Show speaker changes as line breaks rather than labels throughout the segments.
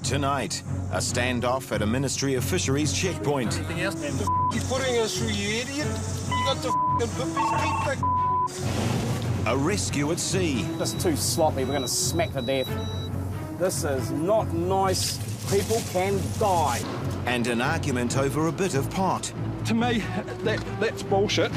Tonight, a standoff at a Ministry of Fisheries checkpoint.
Anything else? You're putting us through, you idiot. You got the puppies, keep the...
A rescue at sea.
This is too sloppy, we're going to smack to death. This is not nice. People can die.
And an argument over a bit of pot.
To me, that's bullshit.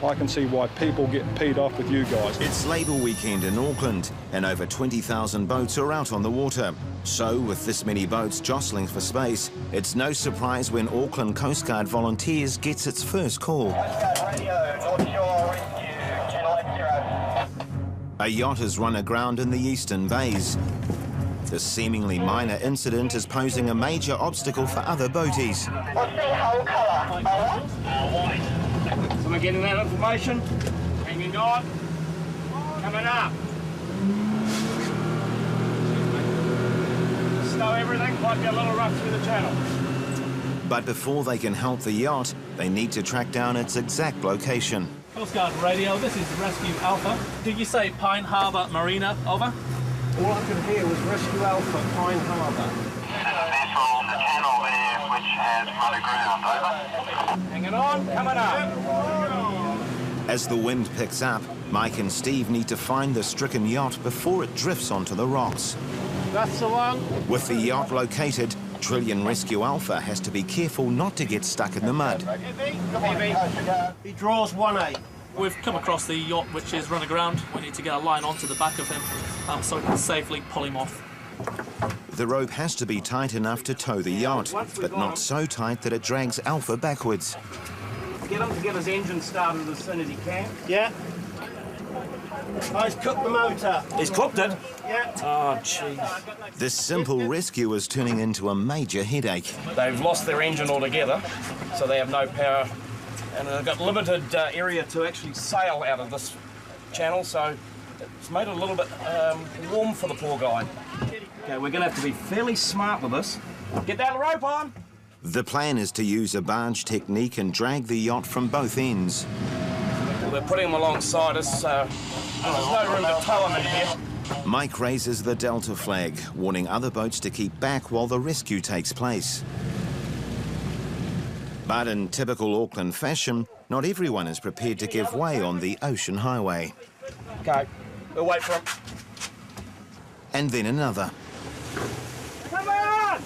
I can see why people get peed off with you guys.
It's Labour weekend in Auckland, and over 20,000 boats are out on the water. So, with this many boats jostling for space, it's no surprise when Auckland Coastguard Volunteers gets its first call. A yacht has run aground in the eastern bays. The seemingly minor incident is posing a major obstacle for other boaties.
What's the hull colour?
White. Someone getting that information? Hanging on. Coming up. Stow everything, might be a little rough through the channel.
But before they can help the yacht, they need to track down its exact location.
Coastguard radio, this is Rescue Alpha. Did you say Pine Harbour Marina, over?
All I could hear was Rescue Alpha, Pine Harbour.
There's a vessel on the channel there which has run aground, over.
Hanging on, coming up.
As the wind picks up, Mike and Steve need to find the stricken yacht before it drifts onto the rocks.
That's the one.
With the yacht located, Trillion Rescue Alpha has to be careful not to get stuck in the mud.
Heavy. He draws 1A.
We've come across the yacht which is run aground. We need to get a line onto the back of him so we can safely pull him off.
The rope has to be tight enough to tow the yacht, but not so tight that it drags Alpha backwards.
Get him to get his engine started as soon as he can. Yeah. Oh, he's cooked the motor.
He's cooked it?
Yeah.
Oh, jeez.
This simple rescue is turning into a major headache.
They've lost their engine altogether, so they have no power, and they've got limited area to actually sail out of this channel, so it's made it a little bit warm for the poor guy. Okay, we're going to have to be fairly smart with this. Get that rope on!
The plan is to use a barge technique and drag the yacht from both ends.
We're putting them alongside us, so there's no room to tow them in here.
Mike raises the Delta flag, warning other boats to keep back while the rescue takes place. But in typical Auckland fashion, not everyone is prepared to give way on the ocean highway.
Okay, we'll wait for him.
And then another.
Come on!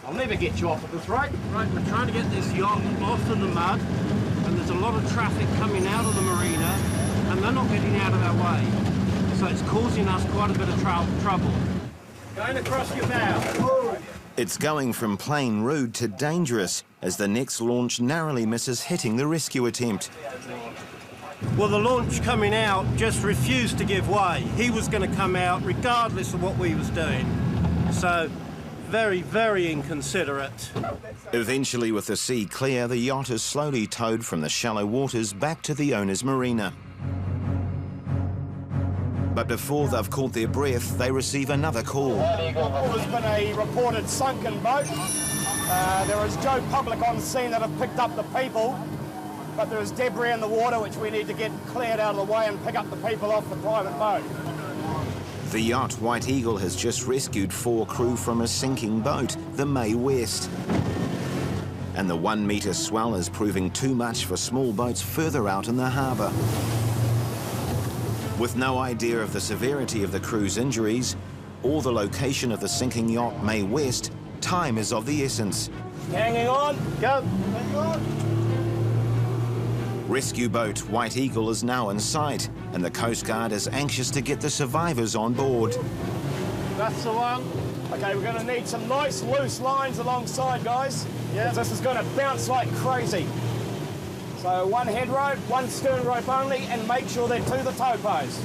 I'll never get you off at this rate.
Right, we're trying to get this yacht off in the mud, and there's a lot of traffic coming out of the marina, and they're not getting out of our way. So it's causing us quite a bit of trouble.
Going across your bow.
It's going from plain rude to dangerous as the next launch narrowly misses hitting the rescue attempt.
Well, the launch coming out just refused to give way. He was going to come out regardless of what we was doing. So, very, very inconsiderate.
Eventually, with the sea clear, the yacht is slowly towed from the shallow waters back to the owner's marina. But before they've caught their breath, they receive another call.
There's been a reported sunken boat. There is Joe Public on scene that have picked up the people, but there is debris in the water which we need to get cleared out of the way and pick up the people off the private boat.
The yacht White Eagle has just rescued 4 crew from a sinking boat, the May West. And the 1-metre swell is proving too much for small boats further out in the harbour. With no idea of the severity of the crew's injuries or the location of the sinking yacht May West, time is of the essence.
Hanging on. Go. Hang on.
Rescue boat White Eagle is now in sight, and the Coast Guard is anxious to get the survivors on board.
That's the one.
Okay, we're going to need some nice loose lines alongside, guys. Yeah. This is going to bounce like crazy. So 1 head rope, 1 stern rope only, and make sure they're to the tow post.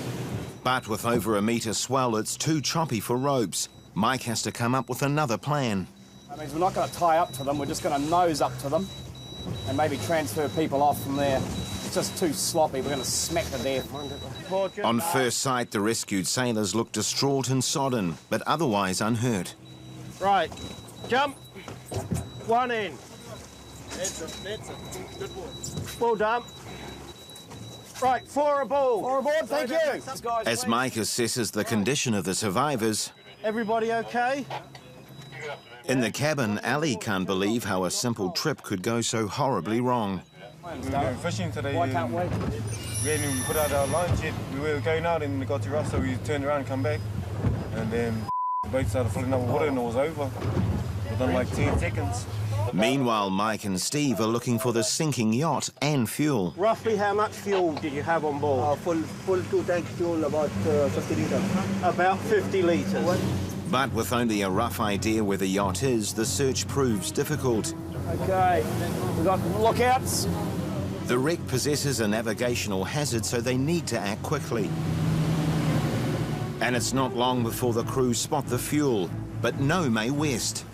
But with over a metre swell, it's too choppy for ropes. Mike has to come up with another plan.
That means we're not going to tie up to them, we're just going to nose up to them and maybe transfer people off from there. It's just too sloppy, we're going to smack to death.
On first sight, the rescued sailors look distraught and sodden, but otherwise unhurt.
Right, jump. 1 in.
That's it. Good work.
Well done. Right, 4 aboard.
4 aboard, thank you.
As Mike assesses the condition of the survivors,
Everybody okay?
In the cabin, Ali can't believe how a simple trip could go so horribly wrong.
We were going fishing today.
Why can't we?
We hadn't even put out our lines yet. We were going out and got too rough, so we turned around and come back. And then the boat started filling up with water and it was over within like 10 seconds.
Meanwhile, Mike and Steve are looking for the sinking yacht and fuel.
Roughly how much fuel did you have on board?
Full 2-tank fuel, about 50 litres.
About 50 litres.
But with only a rough idea where the yacht is, the search proves difficult.
Okay, we've got lookouts.
The wreck possesses a navigational hazard, so they need to act quickly. And it's not long before the crew spot the fuel, but no May West.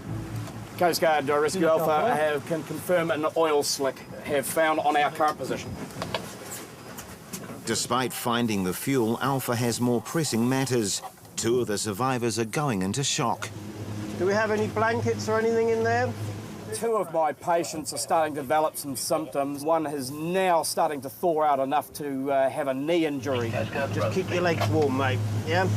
Coastguard Rescue Alpha can confirm an oil slick have found on our current position.
Despite finding the fuel, Alpha has more pressing matters. 2 of the survivors are going into shock.
Do we have any blankets or anything in there?
2 of my patients are starting to develop some symptoms. One is now starting to thaw out enough to have a knee injury.
Just keep your legs warm, mate, yeah?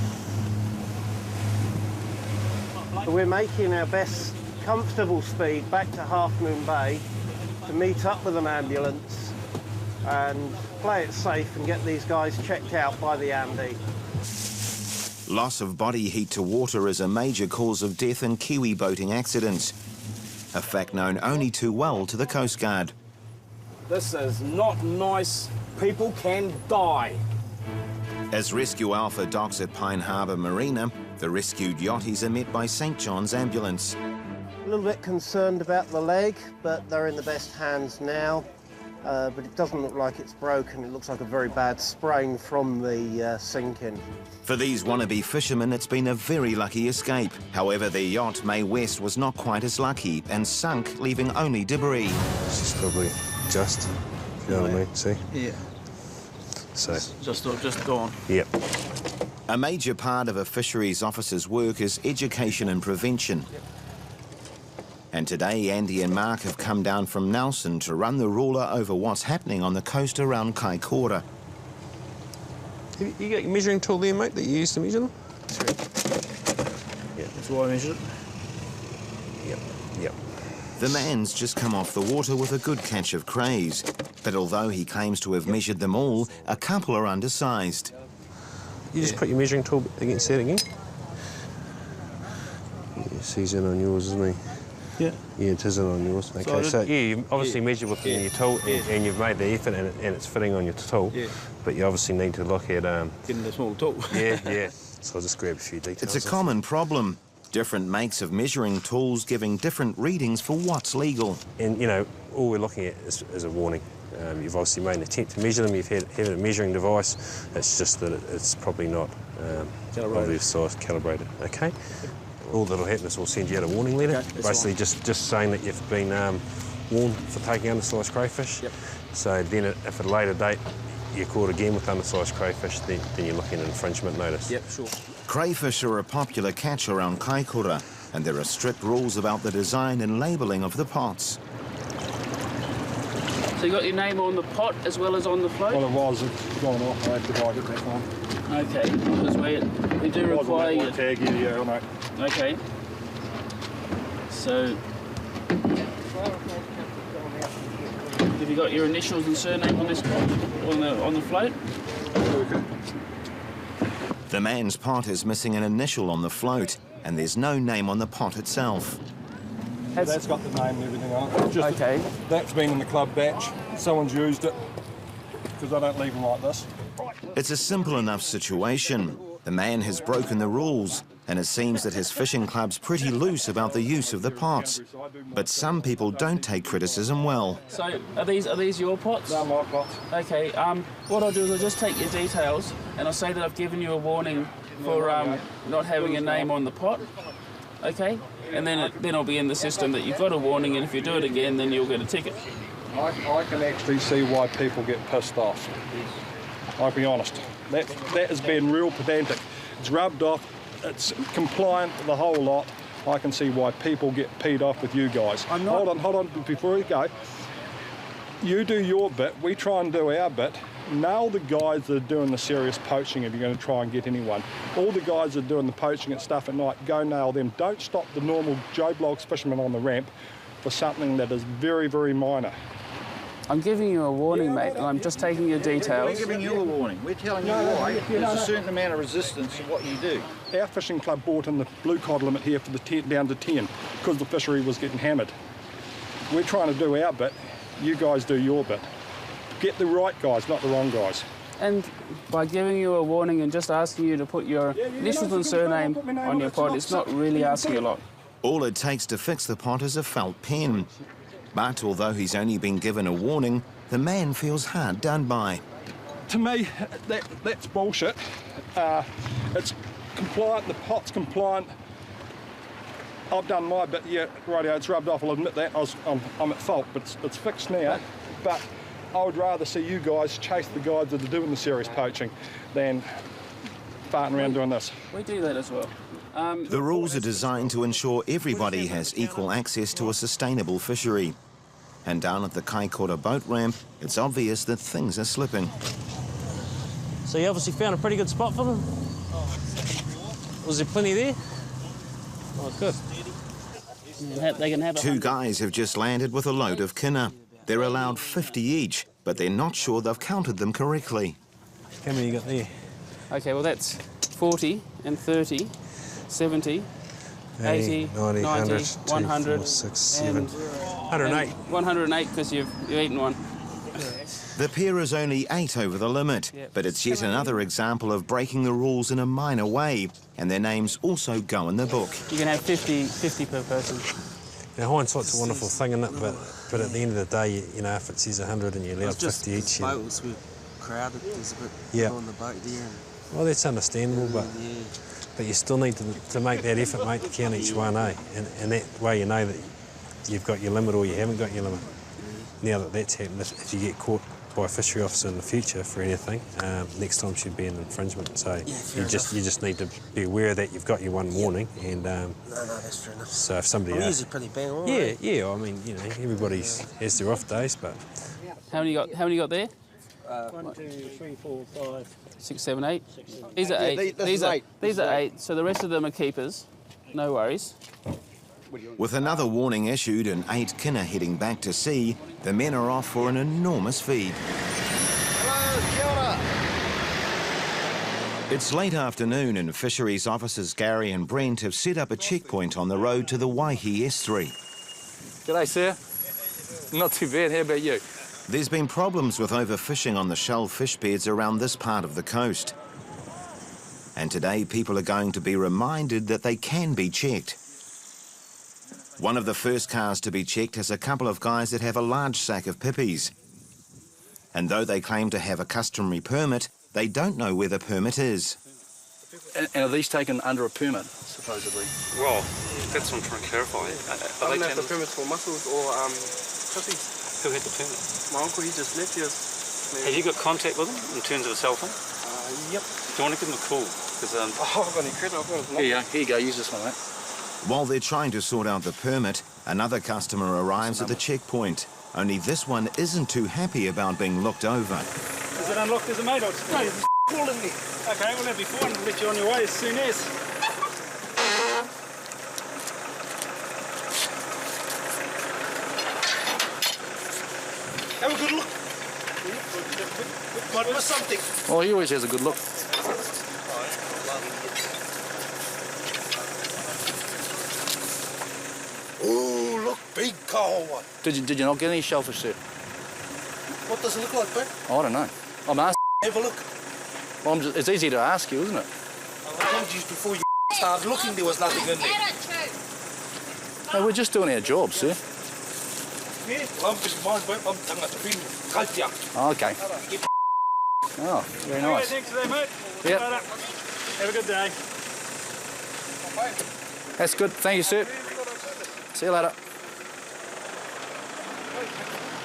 We're making our best comfortable speed back to Half Moon Bay to meet up with an ambulance and play it safe and get these guys checked out by the Amdy.
Loss of body heat to water is a major cause of death in Kiwi boating accidents, a fact known only too well to the Coast Guard.
This is not nice. People can die.
As Rescue Alpha docks at Pine Harbour Marina, the rescued yachties are met by St John's ambulance.
A little bit concerned about the leg, but they're in the best hands now. But it doesn't look like it's broken. It looks like a very bad sprain from the sinking.
For these wannabe fishermen, it's been a very lucky escape. However, their yacht, May West, was not quite as lucky and sunk, leaving only debris.
This is probably just, you know what I mean, see?
Yeah.
So.
Just gone.
Yep.
A major part of a fisheries officer's work is education and prevention. And today, Andy and Mark have come down from Nelson to run the ruler over what's happening on the coast around Kai-moana.
You got your measuring tool there, mate, that you use to measure them?
Yeah, that's why I measured it.
Yep.
The man's just come off the water with a good catch of crays. But although he claims to have measured them all, a couple are undersized.
You just put your measuring tool against that again? Yes, he's in on yours, isn't he?
Yeah.
Yeah, it is in on yours. Okay, so yeah, you obviously measured with your tool and you've made the effort and it's fitting on your tool. Yeah. But you obviously need to look at...
Getting the small tool.
Yeah. So I'll just grab a few details.
It's a common problem. Different makes of measuring tools giving different readings for what's legal.
And, you know, all we're looking at is a warning. You've obviously made an attempt to measure them, you've had a measuring device, it's just that it's probably not obvious size calibrated, okay? All that'll happen is we'll send you out a warning letter, basically just saying that you've been warned for taking undersized crayfish. Yep. So then if at a later date you're caught again with undersized crayfish, then you're looking at an infringement notice.
Yep, sure.
Crayfish are a popular catch around Kai-moana, and there are strict rules about the design and labelling of the pots.
So you got your name on the pot as well as on the float?
Well, it was. It's gone off. I had to divide it back on.
Okay, because we do require you.
Tag, yeah, I know.
Okay. So, have you got your initials and surname on this on the float?
The man's pot is missing an initial on the float, and there's no name on the pot itself.
That's got the name and everything on it. Just
okay.
That's been in the club batch. Someone's used it, because I don't leave them like this.
It's a simple enough situation. The man has broken the rules, and it seems that his fishing club's pretty loose about the use of the pots. But some people don't take criticism well.
So, are these your pots?
No, my pots.
Okay, what I'll do is I'll just take your details, and I'll say that I've given you a warning for not having a name on the pot. Okay? And then it'll be in the system that you've got a warning, and if you do it again, then you'll get a ticket.
I can actually see why people get pissed off. I'll be honest. That has been real pedantic. It's rubbed off, it's compliant, the whole lot. I can see why people get peed off with you guys. Hold on, before you go. You do your bit, we try and do our bit, nail the guys that are doing the serious poaching if you're going to try and get anyone. All the guys that are doing the poaching and stuff at night, go nail them. Don't stop the normal Joe Bloggs fishermen on the ramp for something that is very, very minor.
I'm giving you a warning, mate, and I'm just taking your details.
We're giving you a warning. We're telling you why. There's a certain amount of resistance to what you do.
Our fishing club brought in the blue cod limit here for the 10, down to 10 because the fishery was getting hammered. We're trying to do our bit. You guys do your bit. Get the right guys, not the wrong guys.
And by giving you a warning and just asking you to put your initials and surname on your pod, it's not really asking a lot.
All it takes to fix the pot is a felt pen. But although he's only been given a warning, the man feels hard done by.
To me, that's bullshit. It's compliant, the pot's compliant. I've done my bit, yeah, rightio, it's rubbed off, I'll admit that, I'm at fault, but it's fixed now. But I would rather see you guys chase the guys that are doing the serious poaching than farting around doing this.
We do that as well.
The rules are designed to ensure everybody has equal access to a sustainable fishery. And down at the Kai-moana boat ramp, it's obvious that things are slipping.
So you obviously found a pretty good spot for them? Was there plenty there? Oh, good.
They can have
2 guys have just landed with a load of kina. They're allowed 50 each, but they're not sure they've counted them correctly.
How many you got there?
OK, well, that's 40 and 30, 70, 80, 90, 100,
4, 6, 7, 108.
108 because you've eaten one.
The pier is only 8 over the limit, but it's yet another example of breaking the rules in a minor way, and their names also go in the book.
You can have 50 per person.
Now, hindsight's a wonderful thing, isn't it? But at the end of the day, you know, if it says 100 and you're allowed 50 each...
The boats were crowded, there's a bit on the boat there.
Well, that's understandable, but you still need to make that effort, mate, to count each one, eh? And that way you know that you've got your limit or you haven't got your limit. Now that that's happened, if you get caught by a fishery officer in the future for anything, next time should be an infringement. So you just need to be aware of that. You've got your one warning, and
no, that's fair enough.
So if somebody
usually pretty bang on.
Yeah. I mean, you know, everybody has their off days, but
how many you got there?
1, 2, 3, 4, 5,
6, 7, 8. These are 8. These are 8. So the rest of them are keepers. No worries.
With another warning issued and 8 kina heading back to sea, the men are off for an enormous feed.
Hello, kia ora.
It's late afternoon and Fisheries Officers Gary and Brent have set up a checkpoint on the road to the Waihi estuary.
G'day, sir. Not too bad. How about you?
There's been problems with overfishing on the shell fish beds around this part of the coast. And today people are going to be reminded that they can be checked. One of the first cars to be checked has a couple of guys that have a large sack of pippies. And though they claim to have a customary permit, they don't know where the permit is.
And are these taken under a permit, supposedly?
Well, that's what I'm trying to clarify.
I don't know if the permit's for mussels or puppies.
Who had the permit?
My uncle, he just left here.
Have you got contact with him in terms of a cell phone?
Yep.
Do you want to give him a call?
Oh, I've got any credit, I've got his number.
Here you go, use this one, mate.
While they're trying to sort out the permit, another customer arrives at the checkpoint. Only this one isn't too happy about being looked over.
Is it unlocked as a mate or no, it's calling me. Okay, well that'll be fine. We'll let you on your way as soon as. Have a good look. Might miss something.
Oh, he always has a good look.
Oh, look, big kahoa.
Did you not get any shellfish, sir?
What does it look like, mate?
I don't know. I'm asking.
Have a look.
Well, it's easy to ask you, isn't it?
I told you before you started looking, there was nothing in there.
No, we're just doing our job, sir.
Yeah, well, I'm just mine, mate. I'm done at the fin.
Oh, okay. Oh, very nice.
Thanks for that, mate.
Yep.
Have a good day.
That's good. Thank you, sir. See you later.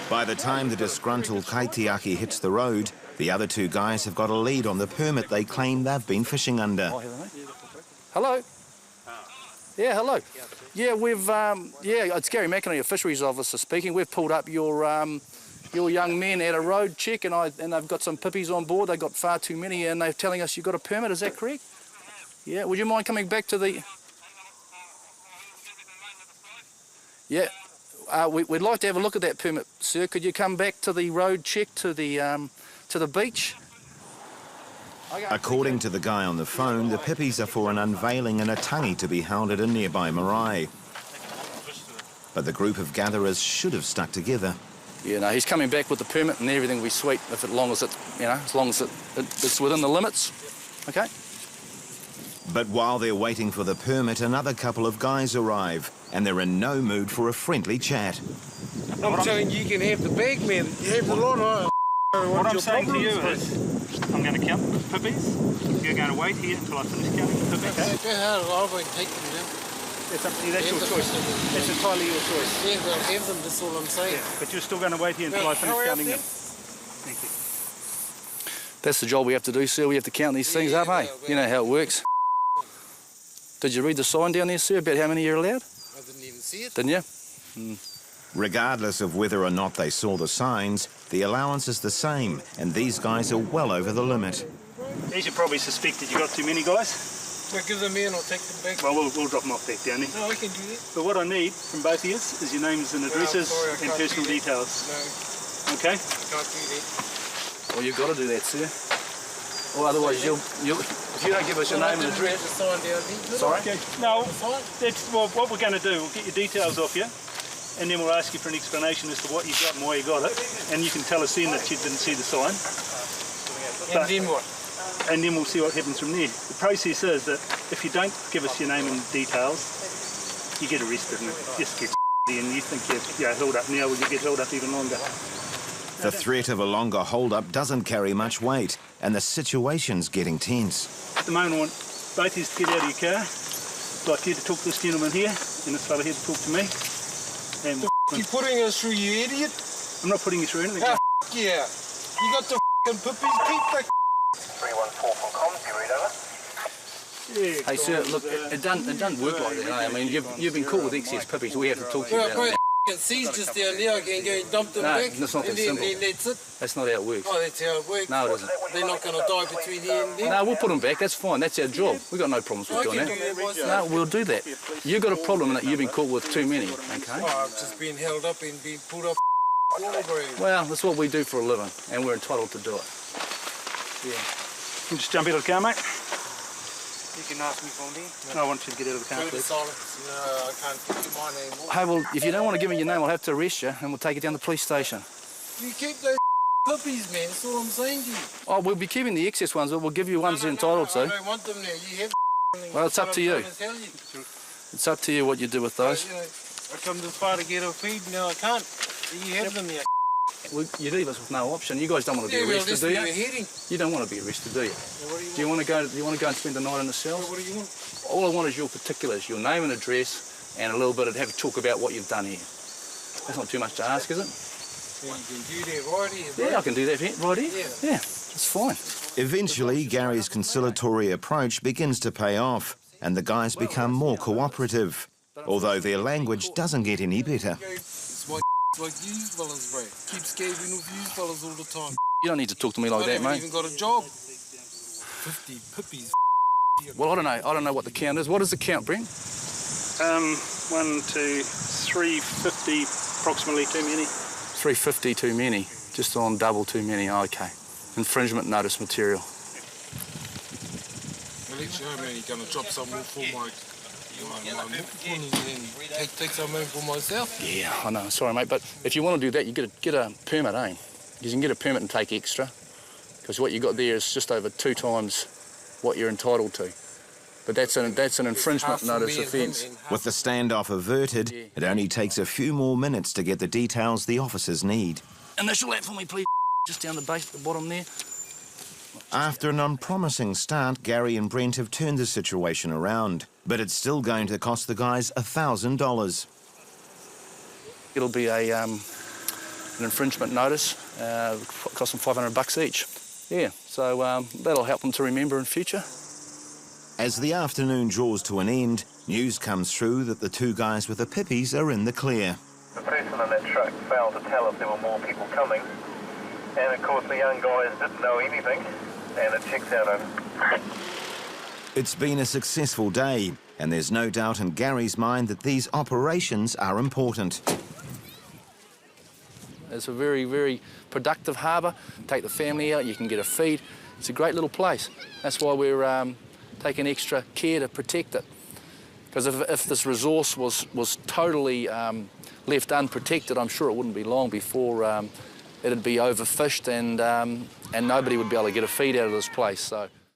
By the time the disgruntled kaitiaki hits the road, the other 2 guys have got a lead on the permit they claim they've been fishing under.
Hello. Yeah, hello. Yeah, we've, it's Gary McInerney, a Fisheries Officer speaking. We've pulled up your your young men at a road check and they've got some pippies on board. They've got far too many and they're telling us you've got a permit. Is that correct? Yeah. Would you mind coming back to the... Yeah. We'd like to have a look at that permit, sir. Could you come back to the road check to the beach?
According to the guy on the phone, the pippies are for an unveiling and a tangi to be held at a nearby marae. But the group of gatherers should have stuck together.
Yeah, no, he's coming back with the permit and everything will be sweet as long as it's within the limits. Okay.
But while they're waiting for the permit, another couple of guys arrive, and they're in no mood for a friendly chat.
I'm saying you can have the bag, man. You have the lot of...
What I'm saying to you is, I'm going to count the pippies. You're going to wait here until I finish counting the pippies.
I'll go and take them now.
It's up to you, that's your choice. It's entirely your choice.
Yeah, well, have them, that's all I'm saying.
Yeah, but you're still going to wait here until I finish counting them. Thank you.
That's the job we have to do, sir. We have to count these things up, eh? You know how it works. Did you read the sign down there, sir, about how many you're allowed?
I didn't even see it.
Didn't you?
Regardless of whether or not they saw the signs, the allowance is the same, and these guys are well over the limit.
As you probably suspected, you got too many guys.
Well, give them here and I'll take them back.
Well, we'll drop them off back down there.
No, I can do that.
But what I need from both of you is your names and addresses and personal details.
No.
Okay?
I can't do that.
Well, you've got to do that, sir. Or otherwise, if you don't give us your name and address...
Sorry? Okay. No, that's what we're going to do. We'll get your details off you, and then we'll ask you for an explanation as to what you got and why you got it, and you can tell us then that you didn't see the sign.
And then what?
And then we'll see what happens from there. The process is that if you don't give us your name and details, you get arrested and it just gets and you think you're held up now, well, you get held up even longer.
The threat of a longer hold-up doesn't carry much weight, and the situation's getting tense.
At the moment, I want both of you to get out of your car. I'd like you to talk to this gentleman here, and this fella here to talk to me. And
you putting us through, you idiot?
I'm not putting you through anything.
Yeah. You got the puppies, keep the
314 from comms, you read over?
Yeah,
hey, sir, look, it doesn't work like that, eh? I mean, you've been caught with excess puppies. We have to talk to you about it.
Seas just down there, I can go and dump them back.
That's not that simple.
That's it.
That's not how it works.
Oh, that's how it works.
No, it isn't.
They're not going to die between here and there.
No, we'll put them back. That's fine. That's our job. We've got no problems with doing that. No, we'll do that. You've got a problem in that you've been caught with too many, okay?
Oh, I've just been held up and been pulled up.
Well, that's what we do for a living, and we're entitled to do it.
Yeah. You can just jump out of the car, mate.
You can ask me from there.
No, I want you to get out of the car, please.
No, I can't give you my name.
Hey, well, if you don't want to give me your name, I'll have to arrest you, and we'll take you down to the police station.
You keep those puppies, man. That's all I'm saying to you.
Oh, we'll be keeping the excess ones, but we'll give you ones you're entitled to.
I don't want them now. You have.
Well, it's up to you. It's up to you what you do with those.
I come this far to get a feed, now I can't. You have them there.
Well, you leave us with no option. You guys don't want to be arrested, do you? You don't want to be arrested, do you? Do you want to go? Do you want to go and spend the night in the cell?
What do you want?
All I want is your particulars, your name and address, and a little bit of have a talk about what you've done here. That's not too much to ask, is it?
Yeah, you can do that right here, bro.
Yeah, I can do that right here. Yeah, it's fine.
Eventually, Gary's conciliatory approach begins to pay off, and the guys become more cooperative, although their language doesn't get any better.
It's like you fellas, bro. Keep scaving with you fellas all the time.
You don't need to talk to me like that, mate.
I haven't even got a job. 50 pippies.
Well, I don't know what the count is. What is the count, Brent?
1, 2, 350, approximately too many.
350 too many. Just on double too many. Oh, okay. Infringement notice material.
I'll let you know, man. You're going to drop some more for my take some in for myself.
Yeah, I know. Sorry, mate, but if you want to do that, you get a permit, eh? You can get a permit and take extra, because what you got there is just over 2 times what you're entitled to. But that's an infringement notice offence.
With the standoff averted, it only takes a few more minutes to get the details the officers need.
Initial that for me, please. Just down the base at the bottom there.
After an unpromising start, Gary and Brent have turned the situation around, but it's still going to cost the guys $1,000.
It'll be an infringement notice. Cost them $500 each. Yeah, so that'll help them to remember in future.
As the afternoon draws to an end, news comes through that the 2 guys with the pippies are in the clear.
The press on that truck failed to tell us there were more people coming. And of course the young guys didn't know anything, and it checks out over.
It's been a successful day, and there's no doubt in Gary's mind that these operations are important.
It's a very, very productive harbour. Take the family out, you can get a feed. It's a great little place. That's why we're taking extra care to protect it. Because if this resource was totally left unprotected, I'm sure it wouldn't be long before it'd be overfished and nobody would be able to get a feed out of this place. So.